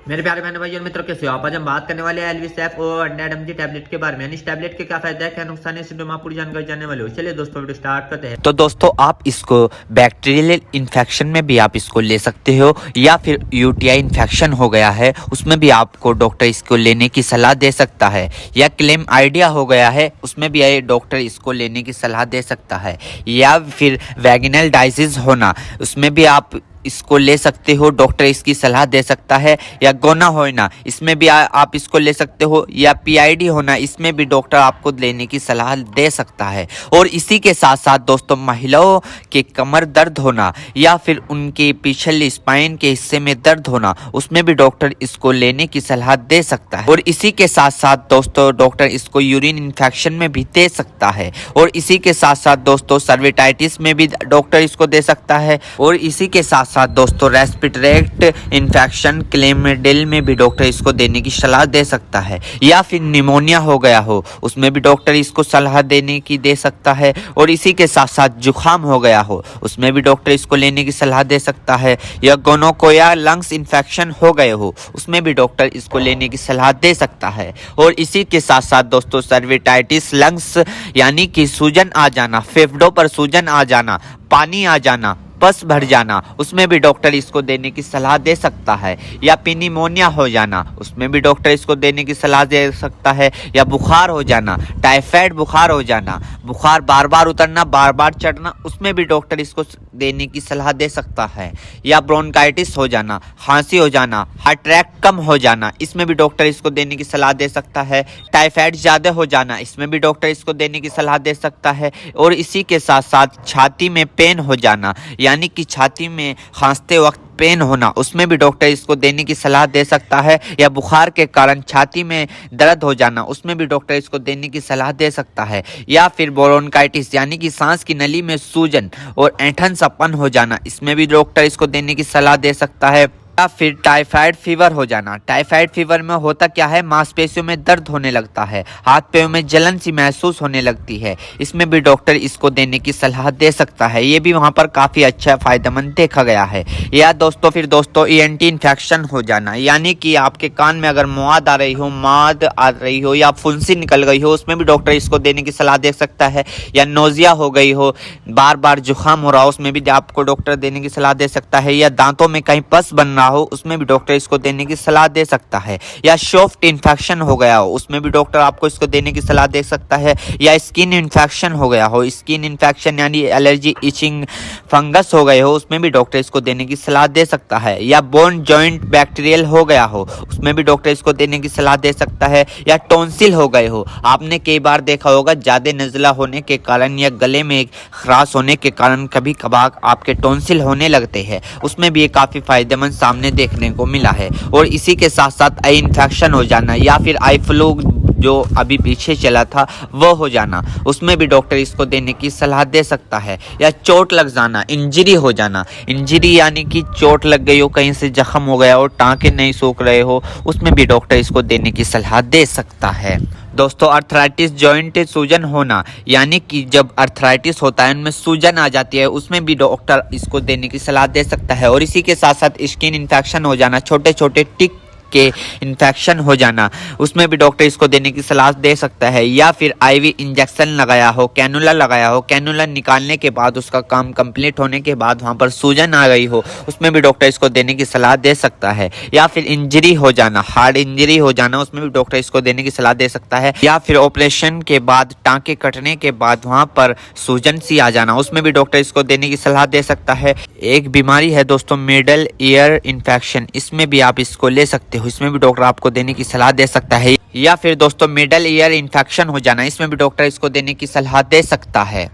मेरे प्यारे बहनों भाइयों और मित्रों, कैसे हो आप? आज हम बात करने वाले हैं एलवीसैफ और एनएडमजी टैबलेट के बारे में। इस टैबलेट के क्या फायदा है, क्या नुकसान है, इस वीडियो में आप पूरी जानकारी जानने वाले हो। चलिए दोस्तों वीडियो स्टार्ट करते हैं। तो दोस्तों आप इसको बैक्टीरियल इन्फेक्शन में भी आप इसको ले सकते हो, या फिर यूटीआई इन्फेक्शन हो गया है उसमें भी आपको डॉक्टर इसको लेने की सलाह दे सकता है, या क्लेम आइडिया हो गया है उसमें भी डॉक्टर इसको लेने की सलाह दे सकता है, या फिर वैगिनल डाइजिस होना उसमें भी आप इसको ले सकते हो, डॉक्टर इसकी सलाह दे सकता है, या गोना होना इसमें भी आप इसको ले सकते हो, या पीआईडी होना इसमें भी डॉक्टर आपको लेने की सलाह दे सकता है। और इसी के साथ साथ दोस्तों महिलाओं के कमर दर्द होना या फिर उनके पिछले स्पाइन के हिस्से में दर्द होना उसमें भी डॉक्टर इसको लेने की सलाह दे सकता है। और इसी के साथ साथ दोस्तों डॉक्टर इसको यूरिन इन्फेक्शन में भी दे सकता है। और इसी के साथ साथ दोस्तों सर्विटाइटिस में भी डॉक्टर इसको दे सकता है। और इसी के साथ साथ दोस्तों रेस्पिरेटरी इन्फेक्शन क्लेमिडिल में भी डॉक्टर इसको देने की सलाह दे सकता है, या फिर निमोनिया हो गया हो उसमें भी डॉक्टर इसको सलाह देने की दे सकता है। और इसी के साथ साथ जुखाम हो गया हो उसमें भी डॉक्टर इसको लेने की सलाह दे सकता है, या गोनोकोया लंग्स इन्फेक्शन हो गए हो उसमें भी डॉक्टर इसको लेने की सलाह दे सकता है। और इसी के साथ साथ दोस्तों सर्विटाइटिस लंग्स यानी कि सूजन आ जाना, फेफड़ों पर सूजन आ जाना, पानी आ जाना, पस भर जाना उसमें भी डॉक्टर इसको देने की सलाह दे सकता है, या निमोनिया हो जाना उसमें भी डॉक्टर इसको देने की सलाह दे सकता है, या बुखार हो जाना, टाइफाइड बुखार हो जाना, बुखार बार बार उतरना बार बार चढ़ना उसमें भी डॉक्टर इसको देने की सलाह दे सकता है, या ब्रोंकाइटिस हो जाना, खांसी हो जाना, हार्ट अटैक कम हो जाना इसमें भी डॉक्टर इसको देने की सलाह दे सकता है, टाइफाइड ज़्यादा हो जाना इसमें भी डॉक्टर इसको देने की सलाह दे सकता है। और इसी के साथ साथ छाती में पेन हो जाना यानी कि छाती में खांसते वक्त पेन होना उसमें भी डॉक्टर इसको देने की सलाह दे सकता है, या बुखार के कारण छाती में दर्द हो जाना उसमें भी डॉक्टर इसको देने की सलाह दे सकता है, या फिर ब्रोंकाइटिस यानी कि सांस की नली में सूजन और ऐंठन सपन हो जाना इसमें भी डॉक्टर इसको देने की सलाह दे सकता है, या फिर टाइफाइड फीवर हो जाना। टाइफाइड फीवर में होता क्या है, मांसपेशियों में दर्द होने लगता है, हाथ पैरों में जलन सी महसूस होने लगती है, इसमें भी डॉक्टर इसको देने की सलाह दे सकता है। ये भी वहाँ पर काफ़ी अच्छा फायदेमंद देखा गया है। या दोस्तों फिर दोस्तों ईएनटी इन्फेक्शन हो जाना यानी कि आपके कान में अगर मौद आ रही हो, माद आ रही हो, या फुंसी निकल गई हो उसमें भी डॉक्टर इसको देने की सलाह दे सकता है, या नोजिया हो गई हो, बार बार जुकाम हो रहा हो उसमें भी आपको डॉक्टर देने की सलाह दे सकता है, या दांतों में कहीं पस बन रहा हो उसमें भी डॉक्टर इसको देने की सलाह दे सकता है, या सॉफ्ट इन्फेक्शन हो गया हो उसमें भी डॉक्टर आपको इसको देने की सलाह दे सकता है, या स्किन इन्फेक्शन हो गया हो, स्किन इन्फेक्शन यानी एलर्जी इचिंग फंगस हो गए हो उसमें भी डॉक्टर इसको देने की सलाह दे सकता है, या बोन जॉइंट बैक्टीरियल हो गया हो उसमें भी डॉक्टर इसको देने की सलाह दे सकता है, या टॉन्सिल हो गए हो। आपने कई बार देखा होगा ज़्यादा नज़ला होने के कारण या गले में खराश होने के कारण कभी कभार आपके टॉन्सिल होने लगते हैं उसमें भी ये काफ़ी फायदेमंद सामने देखने को मिला है। और इसी के साथ साथ आई इन्फेक्शन हो जाना, या फिर आई फ्लू जो अभी पीछे चला था वो हो जाना उसमें भी डॉक्टर इसको देने की सलाह दे सकता है, या चोट लग जाना, इंजरी हो जाना, इंजरी यानी कि चोट लग गई हो, कहीं से जख्म हो गया हो, टाँके नहीं सूख रहे हो उसमें भी डॉक्टर इसको देने की सलाह दे सकता है। दोस्तों अर्थराइटिस जॉइंट सूजन होना यानी कि जब अर्थराइटिस होता है उनमें सूजन आ जाती है उसमें भी डॉक्टर इसको देने की सलाह दे सकता है। और इसी के साथ साथ स्किन इन्फेक्शन हो जाना, छोटे छोटे टिक के इन्फेक्शन हो जाना उसमें भी डॉक्टर इसको देने की सलाह दे सकता है, या फिर आईवी इंजेक्शन लगाया हो, कैनुला लगाया हो, कैनुला निकालने के बाद उसका काम कंप्लीट होने के बाद वहां पर सूजन आ गई हो उसमें भी डॉक्टर इसको देने की सलाह दे सकता है, या फिर इंजरी हो जाना, हार्ड इंजरी हो जाना उसमें भी डॉक्टर इसको देने की सलाह दे सकता है, या फिर ऑपरेशन के बाद टाँके कटने के बाद वहां पर सूजन सी आ जाना उसमें भी डॉक्टर इसको देने की सलाह दे सकता है। एक बीमारी है दोस्तों मिडल ईयर इन्फेक्शन, इसमें भी आप इसको ले सकते हो, इसमें भी डॉक्टर आपको देने की सलाह दे सकता है। या फिर दोस्तों मिडल ईयर इन्फेक्शन हो जाना इसमें भी डॉक्टर इसको देने की सलाह दे सकता है।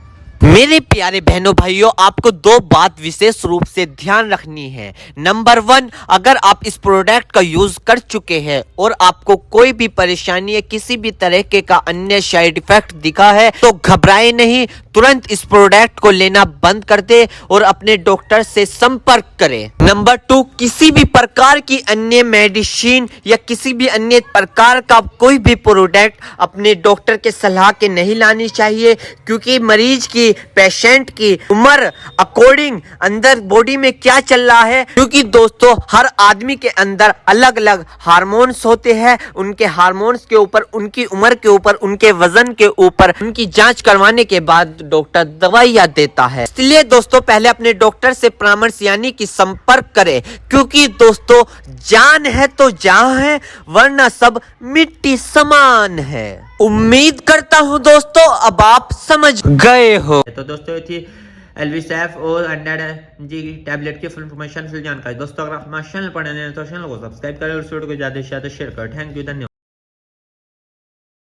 मेरे प्यारे बहनों भाइयों, आपको दो बात विशेष रूप से ध्यान रखनी है। नंबर 1, अगर आप इस प्रोडक्ट का यूज कर चुके हैं और आपको कोई भी परेशानी या किसी भी तरह के का अन्य साइड इफेक्ट दिखा है तो घबराए नहीं, तुरंत इस प्रोडक्ट को लेना बंद कर दे और अपने डॉक्टर से संपर्क करें। नंबर 2, किसी भी प्रकार की अन्य मेडिसिन या किसी भी अन्य प्रकार का कोई भी प्रोडक्ट अपने डॉक्टर के सलाह के नहीं लानी चाहिए, क्योंकि मरीज की, पेशेंट की उम्र अकॉर्डिंग अंदर बॉडी में क्या चल रहा है, क्योंकि दोस्तों हर आदमी के अंदर अलग अलग हार्मोन्स होते हैं। उनके हार्मोन्स के ऊपर, उनकी उम्र के ऊपर, उनके वजन के ऊपर उनकी जांच करवाने के बाद डॉक्टर दवाइयां देता है। इसलिए दोस्तों पहले अपने डॉक्टर से परामर्श यानी कि संपर्क करें, क्योंकि दोस्तों जान है तो जहां है, वरना सब मिट्टी समान है। उम्मीद करता हूं दोस्तों अब आप समझ गए हो। तो दोस्तों ये थी एलवीसैफ और अंडा जी टैबलेट की फुल इन्फॉर्मेशन, फुल जानकारी। दोस्तों अगर आप हमारे चैनल पर नए हैं तो चैनल को सब्सक्राइब करें और इस वीडियो को ज्यादा से ज्यादा शेयर करें। थैंक यू, धन्यवाद।